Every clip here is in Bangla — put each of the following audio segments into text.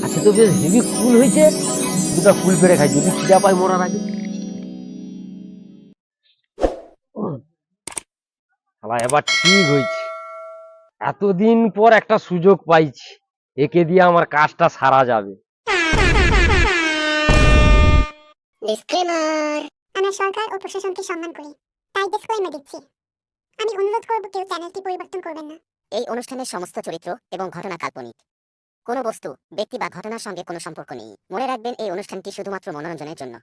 আচ্ছা, তো বেশ হেভি কুল হয়েছে। দুটা কুল পেড়ে খাই, যদি খিদা পাই মরার আগে। এবার ঠিক হয়েছে, এতদিন পর একটা সুযোগ পাইছি, একে দিয়ে আমার কাজটা সারা যাবে। আমরা সরকার ও প্রশাসনকে সম্মান করি, তাই ডিসক্লেইমার দিচ্ছি। আমি অনুরোধ করব কেউ চ্যানেলটি পরিবর্তন করবেন না। এই অনুষ্ঠানের সমস্ত চরিত্র এবং ঘটনা কাল্পনিক। কোনো বস্তু, ব্যক্তি বা ঘটনার সঙ্গে কোনো সম্পর্ক নেই। মনে রাখবেন, এই অনুষ্ঠানটি শুধুমাত্র মনোরঞ্জনের জন্য।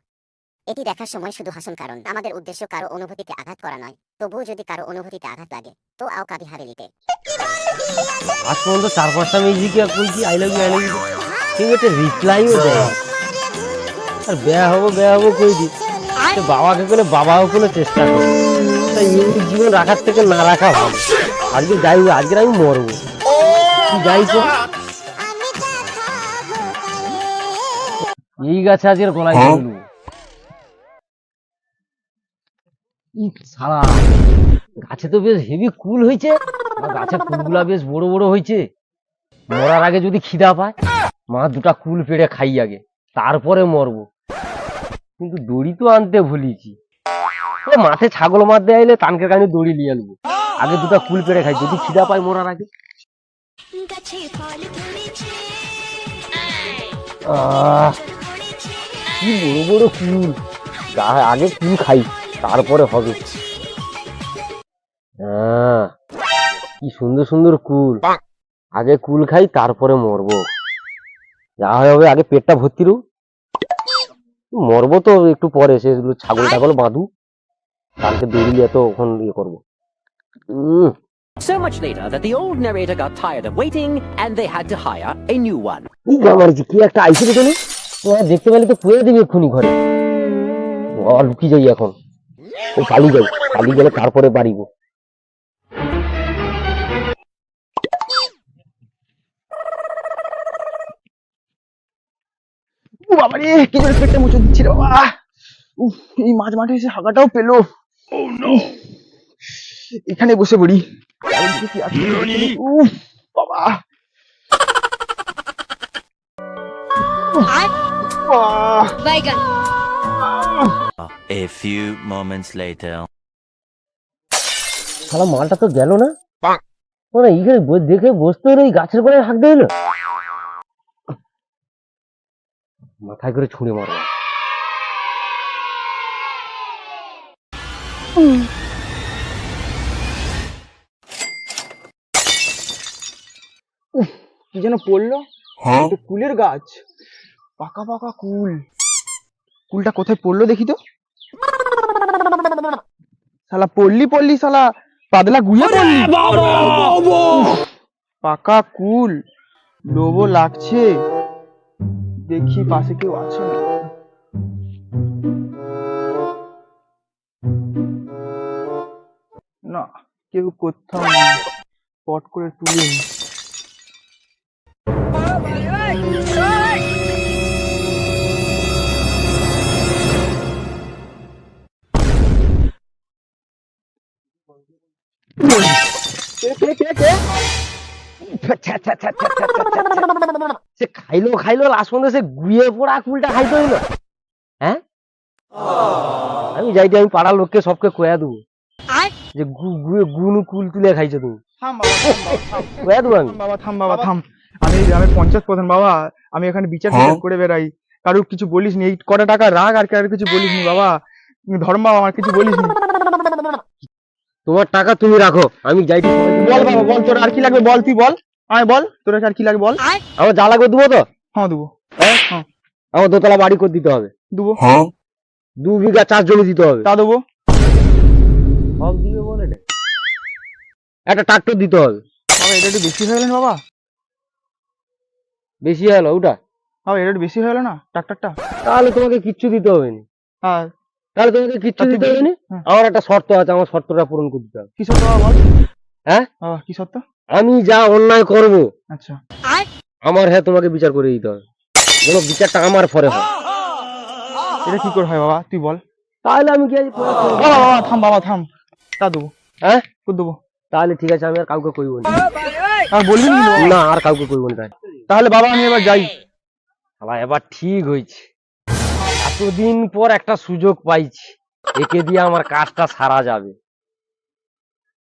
এটি দেখার সময় শুধু হাসুন, কারণ আমাদের উদ্দেশ্য কারো অনুভূতিতে আঘাত করা নয়। তবুও যদি কারো অনুভূতিতে আঘাত লাগে তো আও কাবি হারে লিতে। আজ পর্যন্ত 4-5টা মিউজিক বলছি আই লাভ ইউ, কিন্তু একটা রিপ্লাইও দেয়। আর বেয়া হবো কই দি, বাবাকে কোনো বাবাও কোনো চেষ্টা করে। তাই ইউনিক জীবন রাখার থেকে না রাখা ভালো। আজকে যাই, আজকে আমি মরবো, যাই তো। এই গাছে আজকের গলায় ধরলু, সারা গাছে তো বেশ হেভি কুল হয়েছে। গাছে কুলগুলা বেশ বড় বড় হয়েছে। মরার আগে যদি খিদা পায়, মা দুটা কুল পেড়ে খাই আগে, তারপরে মরবো। কিন্তু দড়ি তো আনতে ভুলিছি। মাঠে ছাগল মারতে আইলে তানকে কানে দড়ি নিয়ে আনবো। আগে দুটা কুল পেড়ে খাই, যদি খিদা পাই মরার আগে। কি বড় বড় কুল, আগে কুল খাই তারপরে হবে। কি সুন্দর সুন্দর কুল, আগে কুল খাই তারপরে মরবো। যা হবে আগে পেটটা ভর্তি রু, মরবো তো একটু পরে। সেগুলো ছাগল টাগল বাঁধু, কালকে দড়ি নিয়ে তো ওখান ইয়ে করবো। So much later that the old narrator got tired of waiting and they had to hire a new one. কি একটা আইসি রে, তোমার দেখতে পেলে তো পুয়ে দিবি এক্ষুনি ঘরে। লুকি যাই এখন, পালিয়ে যাই, পালিয়ে গেলে তারপরে বাড়িব। বাবারে, কি করে পেটটা মুছে দিচ্ছি রে বাবা। এই মাঝ মাঠে এসে হাগাটাও পেলো। এখানে বসে পড়ি। বাবা, A few moments later. শালা মালটা তো গেল না। মানে এইখানে দেখে বসতে হলো, এই গাছের গোড়ায় হাঁক দিল, মাথায় করে ছুঁড়ে মারো। কি যেন পড়লো, কুলের গাছ, পাকা পাকা কুল। কুলটা কোথায় পড়লো দেখি তো। শালা পড়লি শালা পাতলা গুয়ে পড়লি। পাকা কুল, লোভও লাগছে। দেখি পাশে কেউ আছে না। না, কেউ কোথাও নেই। পট করে তুলে সে খাইলো লাস্ট পর্যন্ত সে গুয়ে পড়া কুলটা খাইতে হইলো। হ্যাঁ, আমি যাইতে, আমি পাড়ার লোককে সবকে কয়া দেবো যে গুনু কুল তুলে খাইছো তুমি। কয়া দেবো আমি। থাম বাবা থাম। আমি গ্রামের পঞ্চায়েত প্রধান বাবা, আমি এখানে বিচার করে বেড়াই। কারুর কিছু বলিস নি, এই কটা টাকা রাখ, আর কারোর কিছু বলিস নি বাবা। ধর্ম বাবা, আমার কিছু বলিস নি। তোমার টাকা তুমি রাখো, আমি যাইতে। বল বাবা, বল তোর আর কি লাগবে, বল তুই বল, আমায় বল তোর আর কি লাগবে বল। আমার যা লাগবে দেবো তো। হ্যাঁ দেবো। আমার দোতলা বাড়ি করে দিতে হবে। দেবো। 2 বিঘা চাষ জমি দিতে হবে। তা দেবো। সব দিবে বলে না, একটা ট্রাক্টর দিতে হবে। বাবা এটা একটু বেশি হয়ে গেল না বাবা। বেশি হলো ওটা? বাবা এটা একটু বেশি হয়ে গেল না ট্রাক্টরটা। তাহলে তোমাকে কিচ্ছু দিতে হবে না। হ্যাঁ, তাহলে তোমাকে কিচ্ছু দিতে হবে না। আমার একটা শর্ত আছে, আমার শর্তটা পূরণ করে দিতে হবে। কি শর্ত বাবা বল। হ্যাঁ বাবা কি শর্ত? আমি যা অন্যায় করব, আচ্ছা, আমার হ্যাঁ তোমাকে বিচার করে দিতে হবে, যেন বিচারটা আমার পরে হয়। এটা কি করে হয় বাবা তুই বল। তাহলে আমি কি বাবা থাম বাবা থাম, তা দেবো। হ্যাঁ করে দেবো। তাহলে ঠিক আছে, আমি আর কাউকে কইব না। আর বলবি না কিন্তু বাবা? না আর কাউকে করবো না তাই। তাহলে বাবা আমি এবার যাই। শালা এবার ঠিক হয়েছে, এতদিন পর একটা সুযোগ পাইছি, একে দিয়ে আমার কাজটা সারা যাবে।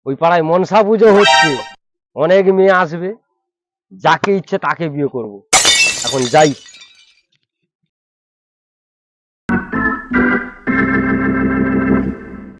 ওই পাড়ায় মনসা পুজো হচ্ছে, অনেক মেয়ে আসবে, যাকে ইচ্ছে তাকে বিয়ে করব। এখন যাই।